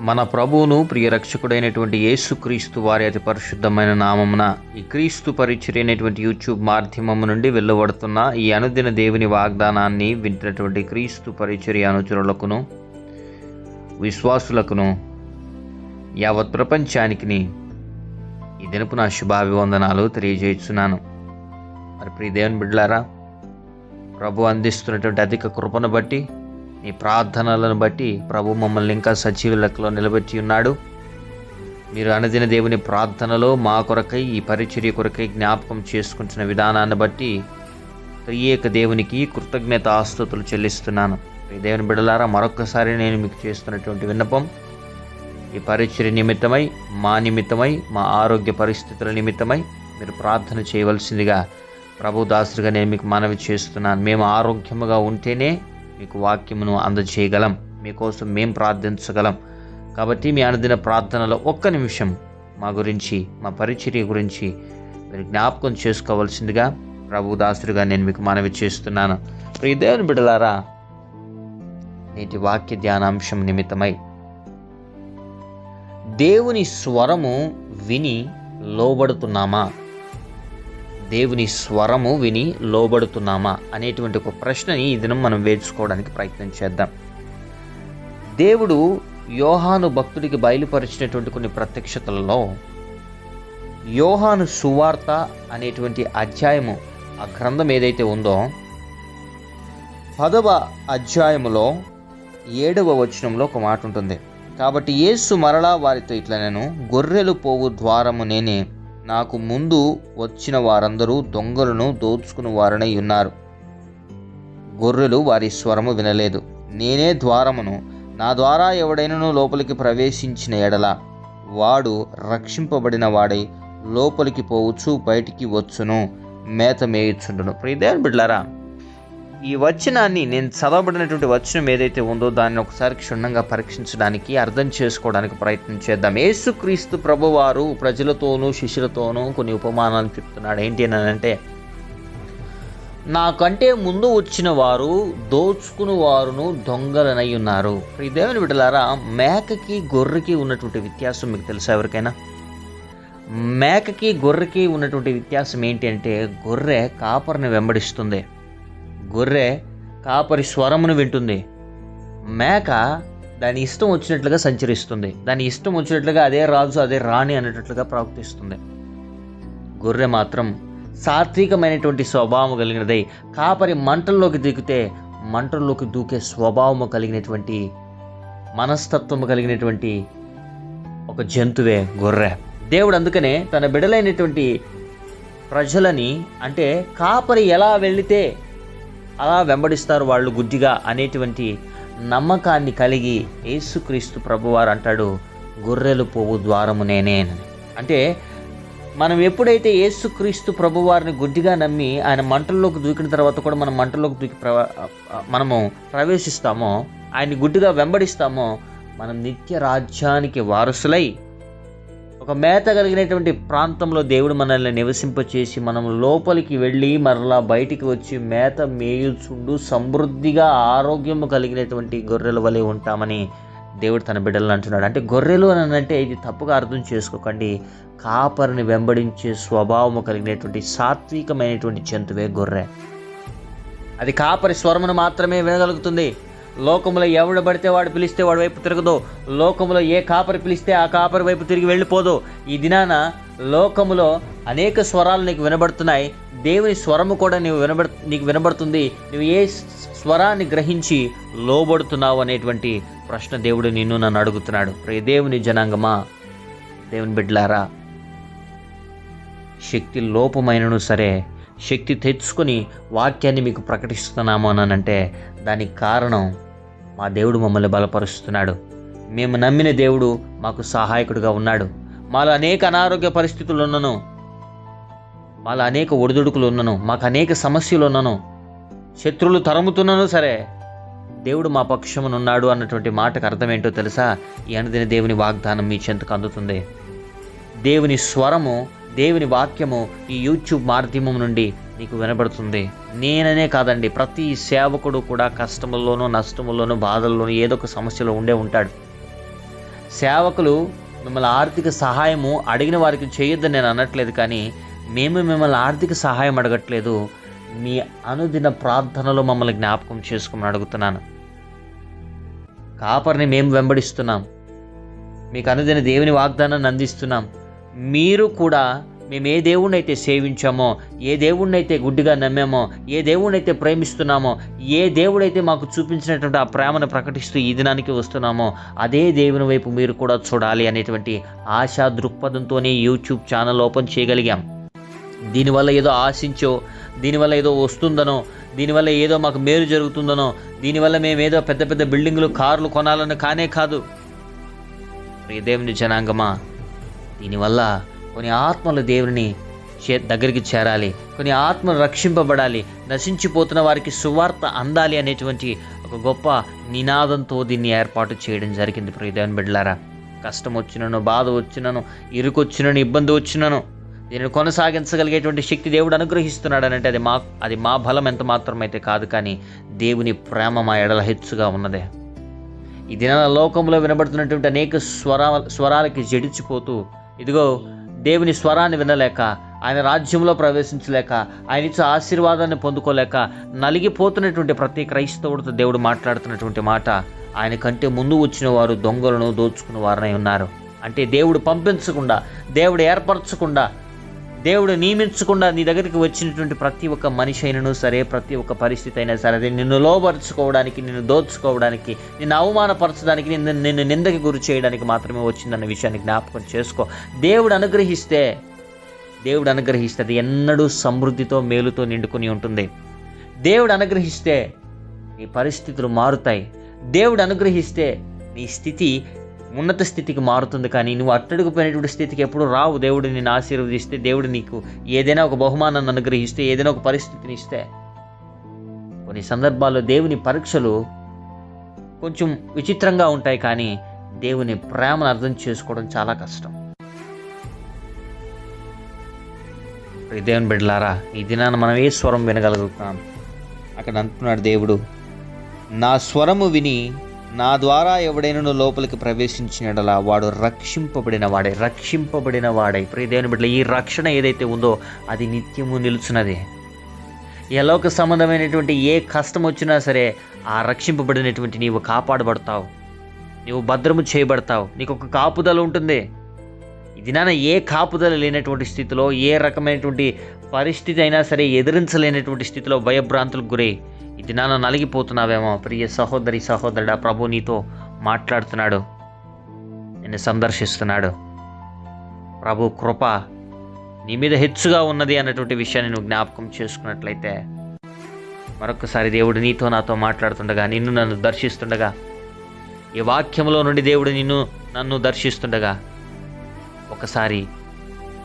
మన ప్రభువును ప్రియ రక్షకుడైనటువంటి యేసుక్రీస్తు వారి అతి పరిశుద్ధమైన నామమున ఈ క్రీస్తు పరిచర్య అయినటువంటి యూట్యూబ్ మాధ్యమము నుండి వెళ్ళబడుతున్న ఈ అనుదిన దేవుని వాగ్దానాన్ని వింటున్నటువంటి క్రీస్తు పరిచర్య అనుచరులకును విశ్వాసులకును యావత్ ప్రపంచానికి ఈ దినపు నా శుభాభివందనాలు తెలియజేస్తున్నాను. మరి ప్రియ దేవుని బిడ్డలారా, ప్రభు అందిస్తున్నటువంటి అధిక కృపను బట్టి, ఈ ప్రార్థనలను బట్టి ప్రభు మమ్మల్ని ఇంకా సజీవ లెక్కలో నిలబెట్టి ఉన్నాడు. మీరు అనుదిన దేవుని ప్రార్థనలో మా కొరకై, ఈ పరిచర్య కొరకై జ్ఞాపకం చేసుకుంటున్న విధానాన్ని బట్టి త్రియేక దేవునికి కృతజ్ఞతాస్తుతులు చెల్లిస్తున్నాను. ఈ దేవుని బిడ్డలారా, మరొక్కసారి నేను మీకు చేస్తున్నటువంటి విన్నపం, ఈ పరిచర్య నిమిత్తమై, మా నిమిత్తమై, మా ఆరోగ్య పరిస్థితుల నిమిత్తమై మీరు ప్రార్థన చేయవలసిందిగా ప్రభు దాసుడిగా నేను మీకు మనవి చేస్తున్నాను. మేము ఆరోగ్యముగా ఉంటేనే మీకు వాక్యమును అందజేయగలం, మీకోసం మేము ప్రార్థించగలం. కాబట్టి మీ అనుదిన ప్రార్థనలో ఒక్క నిమిషం మా గురించి, మా పరిచర్య గురించి మీరు జ్ఞాపకం చేసుకోవాల్సిందిగా ప్రభు దాసుడిగా నేను మీకు మనవి చేస్తున్నాను. ప్రియ దేవుని బిడ్డలారా, నేటి వాక్య ధ్యానాంశం నిమిత్తమై దేవుని స్వరము విని లోబడుతున్నామా, దేవుని స్వరము విని లోబడుతున్నామా అనేటువంటి ఒక ప్రశ్నని ఈ దినం మనం వేసుకోవడానికి ప్రయత్నం చేద్దాం. దేవుడు యోహాను భక్తుడికి బయలుపరిచినటువంటి కొన్ని ప్రత్యక్షతలలో యోహాను సువార్త అనేటువంటి అధ్యాయము, ఆ గ్రంథం ఏదైతే ఉందో 10వ అధ్యాయములో 7వ వచనంలో ఒక మాట ఉంటుంది. కాబట్టి యేసు మరలా వారితో ఇట్లా, నేను గొర్రెలు పోవు ద్వారము నేనే, నాకు ముందు వచ్చిన వారందరూ దొంగలను దోచుకుని వారనై ఉన్నారు. గొర్రెలు వారి స్వరము వినలేదు. నేనే ద్వారమును, నా ద్వారా ఎవడైనను లోపలికి ప్రవేశించిన ఎడల వాడు రక్షింపబడిన వాడై లోపలికి పోవచ్చు, బయటికి వచ్చును, మేత మేయుచుండును. ప్రియ దేవుని బిడ్డలారా, ఈ వచనాన్ని, నేను చదవబడినటువంటి వచనం ఏదైతే ఉందో దాన్ని ఒకసారి క్షుణ్ణంగా పరీక్షించడానికి, అర్థం చేసుకోవడానికి ప్రయత్నం చేద్దాం. యేసుక్రీస్తు ప్రభువారు ప్రజలతోనూ శిష్యులతోనూ కొన్ని ఉపమానాలు చెప్తున్నాడు. ఏంటి అని అంటే, నాకంటే ముందు వచ్చిన వారు దోచుకుని వారును దొంగలనై ఉన్నారు. ఈ దేవుని బిడ్డలారా, మేకకి గొర్రెకి ఉన్నటువంటి వ్యత్యాసం మీకు తెలుసా ఎవరికైనా? మేకకి గొర్రెకి ఉన్నటువంటి వ్యత్యాసం ఏంటి అంటే, గొర్రె కాపరిని వెంబడిస్తుంది, గొర్రె కాపరి స్వరమును వింటుంది. మేక దాని ఇష్టం వచ్చినట్లుగా సంచరిస్తుంది, దాని ఇష్టం వచ్చినట్లుగా అదే రాజు అదే రాణి అనేటట్లుగా ప్రవర్తిస్తుంది. గొర్రె మాత్రం సాత్వికమైనటువంటి స్వభావం కలిగినదై కాపరి మంటల్లోకి దిగితే మంటల్లోకి దూకే స్వభావము కలిగినటువంటి, మనస్తత్వము కలిగినటువంటి ఒక జంతువే గొర్రె. దేవుడు అందుకనే తన బిడలైనటువంటి ప్రజలని, అంటే కాపరి ఎలా వెళితే అలా వెంబడిస్తారు వాళ్ళు గుడ్డిగా అనేటువంటి నమ్మకాన్ని కలిగి యేసుక్రీస్తు ప్రభువారు అంటాడు, గొర్రెలు పోవు ద్వారము నేనే అని. అంటే మనం ఎప్పుడైతే యేసుక్రీస్తు ప్రభువారిని గుడ్డిగా నమ్మి ఆయన మంటల్లోకి దూకిన తర్వాత కూడా మనం మంటల్లోకి దూకి మనము ప్రవేశిస్తామో, ఆయన్ని గుడ్డిగా వెంబడిస్తామో, మనం నిత్య రాజ్యానికి వారసులై ఒక మేత కలిగినటువంటి ప్రాంతంలో దేవుడు మనల్ని నివసింపచేసి మనం లోపలికి వెళ్ళి మరలా బయటికి వచ్చి మేత మేయుచుండు సమృద్ధిగా ఆరోగ్యము కలిగినటువంటి గొర్రెల వలె ఉంటామని దేవుడు తన బిడ్డలను అంటున్నాడు. అంటే గొర్రెలు అని అంటే ఇది తప్పుగా అర్థం చేసుకోకండి, కాపరిని వెంబడించే స్వభావము కలిగినటువంటి సాత్వికమైనటువంటి జంతువే గొర్రె. అది కాపరి స్వరమును మాత్రమే వినగలుగుతుంది. లోకములో ఎవడు పడితే వాడు పిలిస్తే వాడి వైపు తిరగదు. లోకములో ఏ కాపరి పిలిస్తే ఆ కాపరి వైపు తిరిగి వెళ్ళిపోదు. ఈ దినాన లోకములో అనేక స్వరాలు నీకు వినబడుతున్నాయి, దేవుని స్వరము కూడా నీకు వినబడుతుంది. నువ్వు ఏ స్వరాన్ని గ్రహించి లోబడుతున్నావు అనేటువంటి ప్రశ్న దేవుడు నన్ను అడుగుతున్నాడు. ప్రియ దేవుని జనాంగమా, దేవుని బిడ్డలారా, శక్తి లోపమైనను సరే శక్తి తెచ్చుకొని వాక్యాన్ని మీకు ప్రకటిస్తున్నాము అనంటే దానికి కారణం మా దేవుడు మమ్మల్ని బలపరుస్తున్నాడు. మేము నమ్మిన దేవుడు మాకు సహాయకుడిగా ఉన్నాడు. మాలో అనేక అనారోగ్య పరిస్థితులు ఉన్నను, మాలో అనేక ఒడిదుడుకులు ఉన్నను, మాకు అనేక సమస్యలు ఉన్నను, శత్రువులు తరుముతున్నను సరే దేవుడు మా పక్షమునున్నాడు అన్నటువంటి మాటకు అర్థం ఏంటో తెలుసా? ఈ అనుదిన దేవుని వాగ్దానం మీ చెంతకు అందుతుంది. దేవుని స్వరము, దేవుని వాక్యము ఈ యూట్యూబ్ మాధ్యమం నుండి నీకు వినబడుతుంది. నేననే కాదండి, ప్రతి సేవకుడు కూడా కష్టముల్లోనూ నష్టముల్లోనూ బాధల్లోనూ ఏదో ఒక సమస్యలో ఉండే ఉంటాడు. సేవకులు మిమ్మల్ని ఆర్థిక సహాయము అడిగిన వారికి చేయొద్దని నేను అనట్లేదు, కానీ మేము మిమ్మల్ని ఆర్థిక సహాయం అడగట్లేదు, మీ అనుదిన ప్రార్థనలో మమ్మల్ని జ్ఞాపకం చేసుకోమని అడుగుతున్నాను. కాపరిని మేము వెంబడిస్తున్నాం, మీకు అనుదిన దేవుని వాగ్దానాన్ని అందిస్తున్నాం. మీరు కూడా మేము ఏ దేవుణ్ణి అయితే సేవించామో, ఏ దేవుణ్ణి అయితే గుడ్డిగా నమ్మామో, ఏ దేవుణ్ణి అయితే ప్రేమిస్తున్నామో, ఏ దేవుడైతే మాకు చూపించినటువంటి ఆ ప్రేమను ప్రకటిస్తూ ఈ దినానికి వస్తున్నామో అదే దేవుని వైపు మీరు కూడా చూడాలి అనేటువంటి ఆశా దృక్పథంతోనే యూట్యూబ్ ఛానల్ ఓపెన్ చేయగలిగాం. దీనివల్ల ఏదో ఆశించో, దీనివల్ల ఏదో వస్తుందనో, దీనివల్ల ఏదో మాకు మేలు జరుగుతుందనో, దీనివల్ల మేమేదో పెద్ద పెద్ద బిల్డింగులు, కార్లు కొనాలని కానే కాదు. దేవుని జనాంగమా, దీనివల్ల కొన్ని ఆత్మలు దేవుని దగ్గరికి చేరాలి, కొన్ని ఆత్మలు రక్షింపబడాలి, నశించిపోతున్న వారికి సువార్త అందాలి అనేటువంటి ఒక గొప్ప నినాదంతో దీన్ని ఏర్పాటు చేయడం జరిగింది. దేవుని బిడ్డలారా, కష్టం వచ్చినను, బాధ వచ్చినను, ఇరుకొచ్చినను, ఇబ్బంది వచ్చినను దీనిని కొనసాగించగలిగేటువంటి శక్తి దేవుడు అనుగ్రహిస్తున్నాడు అంటే అది మా బలం ఎంత మాత్రమైతే కాదు, కానీ దేవుని ప్రేమ మా ఎడల హెచ్చుగా ఉన్నదే. ఈ దినాల లోకంలో వినబడుతున్నటువంటి అనేక స్వరాలకి జడిచిపోతూ, ఇదిగో దేవుని స్వరాన్ని వినలేక, ఆయన రాజ్యంలో ప్రవేశించలేక, ఆయన ఇచ్చే ఆశీర్వాదాన్ని పొందుకోలేక నలిగిపోతున్నటువంటి ప్రతి క్రైస్తవుడితో దేవుడు మాట్లాడుతున్నటువంటి మాట, ఆయన కంటే ముందు వచ్చిన వారు దొంగలను, దోచుకున్న వారనై ఉన్నారు. అంటే దేవుడు పంపించకుండా, దేవుడు ఏర్పరచకుండా, దేవుడు నియమించకుండా నీ దగ్గరికి వచ్చినటువంటి ప్రతి ఒక్క మనిషి అయినను సరే, ప్రతి ఒక్క పరిస్థితి అయినా సరే, అది నిన్ను లోబరుచుకోవడానికి, నిన్ను దోచుకోవడానికి, నిన్ను అవమానపరచడానికి, నిన్ను నిందకి గురి చేయడానికి మాత్రమే వచ్చిందన్న విషయాన్ని జ్ఞాపకం చేసుకో. దేవుడు అనుగ్రహిస్తే అది ఎన్నడూ సమృద్ధితో, మేలుతో నిండుకొని ఉంటుంది. దేవుడు అనుగ్రహిస్తే నీ పరిస్థితులు మారుతాయి. దేవుడు అనుగ్రహిస్తే నీ స్థితి ఉన్నత స్థితికి మారుతుంది. కానీ నువ్వు అట్టడుగుపోయినటువంటి స్థితికి ఎప్పుడు రావు. దేవుడు నిన్ను ఆశీర్వదిస్తే, దేవుడు నీకు ఏదైనా ఒక బహుమానాన్ని అనుగ్రహిస్తే, ఏదైనా ఒక పరిస్థితిని ఇస్తే, కొన్ని సందర్భాల్లో దేవుని పరీక్షలు కొంచెం విచిత్రంగా ఉంటాయి, కానీ దేవుని ప్రేమను అర్థం చేసుకోవడం చాలా కష్టం. దేవుని బిడ్డలారా, ఈ దినాన మనం ఏ స్వరం వినగలుగుతాం? అక్కడ అంటున్నాడు దేవుడు, నా స్వరము విని నా ద్వారా ఎవడైనా లోపలికి ప్రవేశించినడలా వాడు రక్షింపబడిన వాడై. ప్రియ దేవుని బిడ్డల, ఈ రక్షణ ఏదైతే ఉందో అది నిత్యము నిలుచున్నది. ఎలోక సంబంధమైనటువంటి ఏ కష్టం వచ్చినా సరే ఆ రక్షింపబడినటువంటి నీవు కాపాడబడతావు, నీవు భద్రము చేయబడతావు, నీకు ఒక కాపుదల ఉంటుంది. ఇది నాన్న ఏ కాపుదల లేనటువంటి స్థితిలో, ఏ రకమైనటువంటి పరిస్థితి అయినా సరే ఎదిరించలేనటువంటి స్థితిలో భయభ్రాంతులకు గురై ఇది నాన్న నలిగిపోతున్నావేమో, ప్రియ సహోదరి సహోదరుడా, ప్రభు నీతో మాట్లాడుతున్నాడు, నిన్ను సందర్శిస్తున్నాడు. ప్రభు కృప నీ మీద హెచ్చుగా ఉన్నది అన్నటువంటి విషయాన్ని నువ్వు జ్ఞాపకం చేసుకున్నట్లయితే, మరొకసారి దేవుడు నీతో నాతో మాట్లాడుతుండగా, నన్ను దర్శిస్తుండగా, ఈ వాక్యంలో నుండి దేవుడు నన్ను దర్శిస్తుండగా, ఒకసారి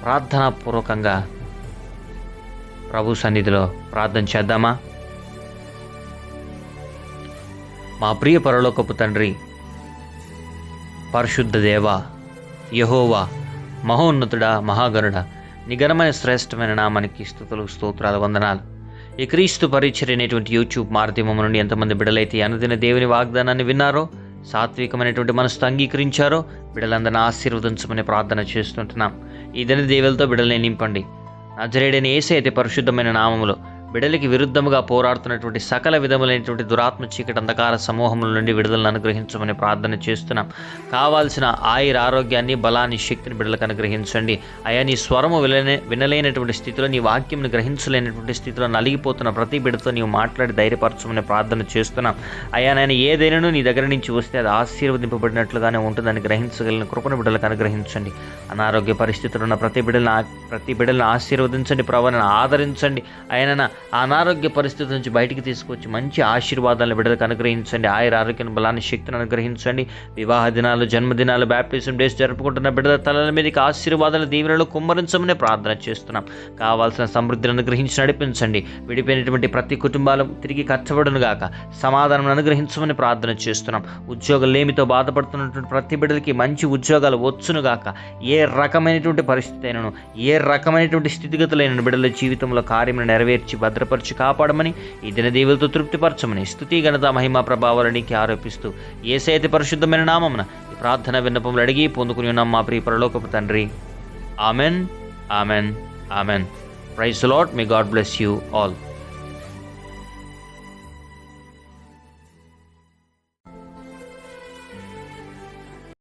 ప్రార్థనాపూర్వకంగా ప్రభు సన్నిధిలో ప్రార్థన చేద్దామా? మా ప్రియ పరలోకపు తండ్రి, పరిశుద్ధ దేవ, యెహోవా, మహోన్నతుడా, మహాగణుడా, నీ ఘనమైన శ్రేష్టమైన నామానికి స్తుతులు, స్తోత్రాలు, వందనాలు. ఈ క్రీస్తు పరిచర్య అనేటువంటి యూట్యూబ్ మాధ్యమం నుండి ఎంతమంది బిడ్డలైతే అనుదిన దేవుని వాగ్దానాన్ని విన్నారో, సాత్వికమైనటువంటి మనసుతో అంగీకరించారో, బిడ్డలందరినీ ఆశీర్వదించమని ప్రార్థన చేస్తుంటున్నాం. ఈ దిన దేవులతో బిడ్డల్ని నింపండి. నజరేయుడైన యేసయ్య అతి పరిశుద్ధమైన నామములో బిడ్డలకి విరుద్ధముగా పోరాడుతున్నటువంటి సకల విధములైనటువంటి దురాత్మ చీకటి అంధకార సమూహముల నుండి విడుదలను అనుగ్రహించమని ప్రార్థన చేస్తున్నాం. కావాల్సిన ఆయుర ఆరోగ్యాన్ని, బలాన్ని, శక్తిని బిడ్డలకు అనుగ్రహించండి. అయా, నీ స్వరము వినలేనటువంటి స్థితిలో, నీ వాక్యంను గ్రహించలేనటువంటి స్థితిలో నలిగిపోతున్న ప్రతి బిడ్డతో నీవు మాట్లాడి ధైర్యపరచమని ప్రార్థన చేస్తున్నాం. అయా నాయన, ఏదైనా నీ దగ్గర నుంచి వస్తే అది ఆశీర్వదింపబడినట్లుగానే ఉంటుందని గ్రహించగలిగిన కృపను బిడ్డలకు అనుగ్రహించండి. అనారోగ్య పరిస్థితులు ఉన్న ప్రతి బిడ్డలను ఆశీర్వదించండి. ప్రభువును ఆదరించండి. అయినా అనారోగ్య పరిస్థితి నుంచి బయటికి తీసుకొచ్చి మంచి ఆశీర్వాదాలను బిడ్డలకు అనుగ్రహించండి. ఆయుర ఆరోగ్యం, బలాన్ని, శక్తిని అనుగ్రహించండి. వివాహ దినాలు, జన్మదినాలు, బ్యాప్టిజం డేస్ జరుపుకుంటున్న బిడ్డల తలల మీదకి ఆశీర్వాదాలు, దీవెనలు కుమ్మరించమని ప్రార్థన చేస్తున్నాం. కావాల్సిన సమృద్ధిని అనుగ్రహించి నడిపించండి. విడిపోయినటువంటి ప్రతి కుటుంబాలు తిరిగి కట్టబడును గాక. సమాధానం అనుగ్రహించమని ప్రార్థన చేస్తున్నాం. ఉద్యోగలేమితో బాధపడుతున్నటువంటి ప్రతి బిడ్డలకి మంచి ఉద్యోగాలు వచ్చును గాక. ఏ రకమైనటువంటి పరిస్థితి అయినను, ఏ రకమైనటువంటి స్థితిగతులైన బిడ్డల జీవితంలో కార్యమును నెరవేర్చి భద్రపరిచి కాపాడమని, ఈ దిన దీవులతో తృప్తిపరచమని, స్తుతి ఘనత మహిమ ప్రభావాలనికి ఆరోపిస్తూ యేసయ్య పరిశుద్ధమైన నామమున ఈ ప్రార్థన విన్నపములు అడిగి పొందుకుని ఉన్నాం మా ప్రియ పరలోకపు తండ్రి. Amen, amen, amen. Praise the Lord. May God bless you all.